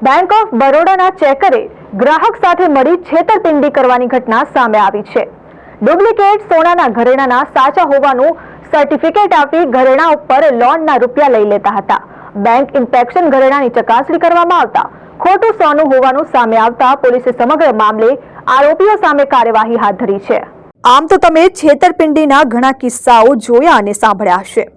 Bank of બરોડાના ચેકરે ગ્રાહક સાથે મળી છેતરપિંડી કરવાની ઘટના સામે આવી છે। ડુપ્લિકેટ સોનાના ઘરેણાના સાચા હોવાનું સર્ટિફિકેટ આપી ઘરેણા ઉપર લોનના રૂપિયા લઈ લેતા હતા। બેંક ઇન્સ્પેક્શન ઘરેણાની ચકાસણી કરવામાં આવતા ખોટું સોનું હોવાનું સામે આવતા પોલીસે સમગ્ર મામલે આરોપીઓ સામે કાર્યવાહી હાથ ધરી છે। આમ તો તમે છેતરપિંડીના ઘણા કિસ્સાઓ જોયા અને સાંભળ્યા હશે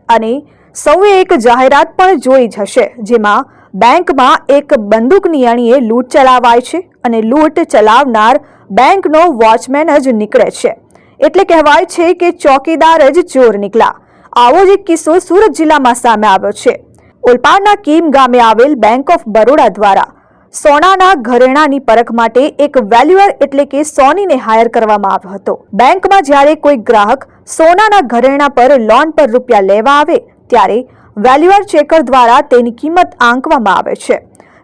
અને સૌએ એક જાહેરાત પણ જોઈ જ હશે, જેમાં બેંકમાં એક બંદૂકની અણીએ લૂંટ ચલાવાય છે અને લૂંટ ચલાવનાર બેંકનો વોચમેન જ નીકળે છે। એટલે કહેવાય છે કે ચોકીદાર જ ચોર નીકળ્યા। આવો જ એક કિસ્સો સુરત જિલ્લામાં સામે આવ્યો છે। ઓલપાડના કીમ ગામે આવેલ બેંક ઓફ બરોડા દ્વારા સોનાના ઘરેણાની પરખ માટે એક વેલ્યુઅર એટલે કે સોનીને હાયર કરવામાં આવ્યો હતો। બેંકમાં જ્યારે કોઈ ગ્રાહક સોનાના ઘરેણા પર લોન પર રૂપિયા લેવા આવે ત્યારે વેલ્યુઅર ચેકર દ્વારા તેની કિંમત આંકવામાં આવે છે।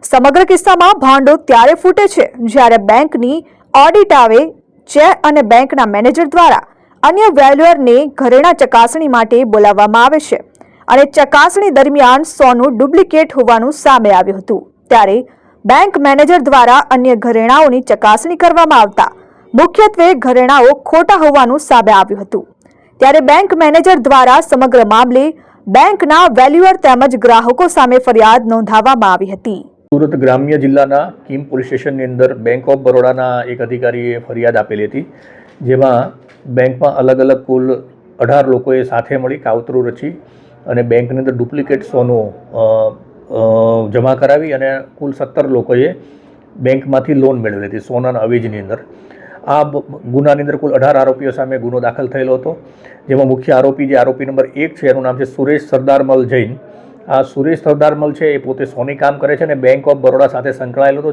સમગ્ર કિસ્સામાં ભાંડો ત્યારે ફૂટે છે જ્યારે બેંકની ઓડિટ આવે છે અને બેંકના મેનેજર દ્વારા અન્ય વેલ્યુઅરને ઘરેણા ચકાસણી માટે બોલાવવામાં આવે છે અને ચકાસણી દરમિયાન સોનું ડુપ્લિકેટ હોવાનું સામે આવ્યું હતું। ત્યારે બેંક મેનેજર દ્વારા અન્ય ઘરેણાઓની ચકાસણી કરવામાં આવતા મુખ્યત્વે ઘરેણાઓ ખોટા હોવાનું સામે આવ્યું હતું। ત્યારે બેંક મેનેજર દ્વારા સમગ્ર મામલે બેંકના વેલ્યુઅર તેમજ ગ્રાહકો સામે ફરિયાદ નોંધાવવામાં આવી હતી। સુરત ગ્રામ્ય જિલ્લાના કીમ પોલીસ સ્ટેશનની અંદર બેંક ઓફ બરોડાના એક અધિકારીએ ફરિયાદ આપેલી હતી, જેમાં બેંકમાં અલગ અલગ કુલ 18 લોકોએ સાથે મળી કાવતરું રચી અને બેંકની અંદર ડુપ્લિકેટ સોનું જમા કરાવી અને કુલ 17 લોકોએ બેંકમાંથી લોન મેળવેલી હતી સોનાના અવેજની અંદર। આ ગુનાની અંદર કુલ 18 આરોપીઓ સામે ગુનો દાખલ થયેલો હતો, જેમાં મુખ્ય આરોપી જે આરોપી નંબર 1 છે એનું નામ છે સુરેશ સરદારમલ જૈન। આ સુરેશ સરદારમલ છે એ પોતે સોની કામ કરે છે અને બેંક ઓફ બરોડા સાથે સંકળાયેલો હતો।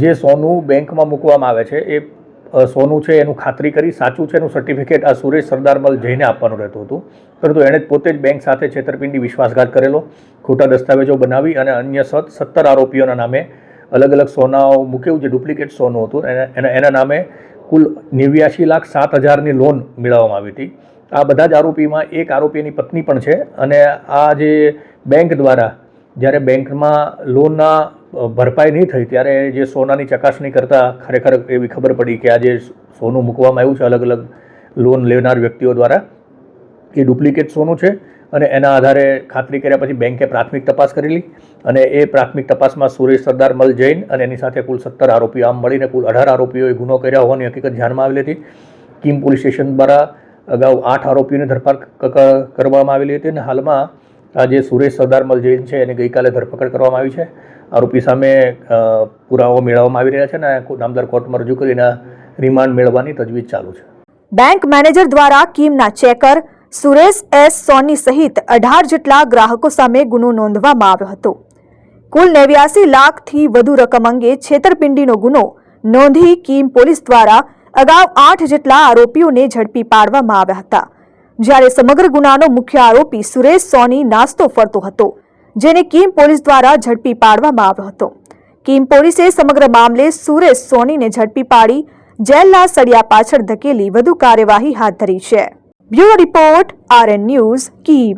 જે સોનું બેંકમાં મૂકવામાં આવે છે એ સોનું છે એનું ખાતરી કરી સાચું છે એનું સર્ટિફિકેટ આ સુરેશ સરદારમલ જઈને આપવાનું રહેતું હતું, પરંતુ એણે પોતે જ બેંક સાથે છેતરપિંડી વિશ્વાસઘાત કરેલો, ખોટા દસ્તાવેજો બનાવી અને અન્ય 17 આરોપીઓના નામે અલગ અલગ સોનાઓ મૂકેલું જે ડુપ્લિકેટ સોનું હતું એના નામે કુલ 89,07,000ની લોન મેળવવામાં આવી હતી। આ બધા જ આરોપીમાં એક આરોપીની પત્ની પણ છે અને આ જે બેંક દ્વારા જ્યારે બેંકમાં લોનના ભરપાઈ નહીં થઈ ત્યારે જે સોનાની ચકાસણી કરતાં ખરેખર એવી ખબર પડી કે આ જે સોનું મૂકવામાં આવ્યું છે અલગ અલગ લોન લેનાર વ્યક્તિઓ દ્વારા એ ડુપ્લિકેટ સોનું છે અને એના આધારે ખાતરી કર્યા પછી બેંકે પ્રાથમિક તપાસ કરેલી અને એ પ્રાથમિક તપાસમાં સુરેશ સરદારમલ જૈન અને એની સાથે કુલ 17 આરોપીઓ આમ મળીને કુલ 18 આરોપીઓએ ગુનો કર્યા હોવાની હકીકત ધ્યાનમાં આવેલી હતી। કીમ પોલીસ સ્ટેશન દ્વારા અગાઉ 8 આરોપીઓની ધરપકડ કરવામાં આવેલી હતી અને હાલમાં આ જે સુરેશ સરદારમલ જૈન છે એને ગઈકાલે ધરપકડ કરવામાં આવી છે। આરોપી સામે પુરાવો મેળવવામાં આવી રહ્યા છે અને નામદાર કોર્ટમાં રજૂ કરીને રિમાન્ડ મેળવવાની તજવીજ ચાલુ છે। બેંક મેનેજર દ્વારા કીમના ચેકર સુરેશ એસ સોની સહિત 18 જેટલા ગ્રાહકો સામે ગુનો નોંધવામાં આવ્યો હતો। કુલ 89 લાખથી વધુ રકમ અંગે છેતરપિંડીનો ગુનો નોંધી કીમ પોલીસ દ્વારા અગાઉ 8 જેટલા આરોપીઓને ઝડપી પાડવામાં આવ્યા હતા, જ્યારે સમગ્ર ગુનાનો મુખ્ય આરોપી સુરેશ સોની નાસ્તો ફરતો હતો, જેને કીમ પોલીસ દ્વારા ઝડપી પાડવામાં આવ્યો હતો। કીમ પોલીસે સમગ્ર મામલે સુરેશ સોનીને ઝડપી પાડી જેલના સળિયા પાછળ ધકેલી વધુ કાર્યવાહી હાથ ધરી છે। Bureau report, RN news, Kim.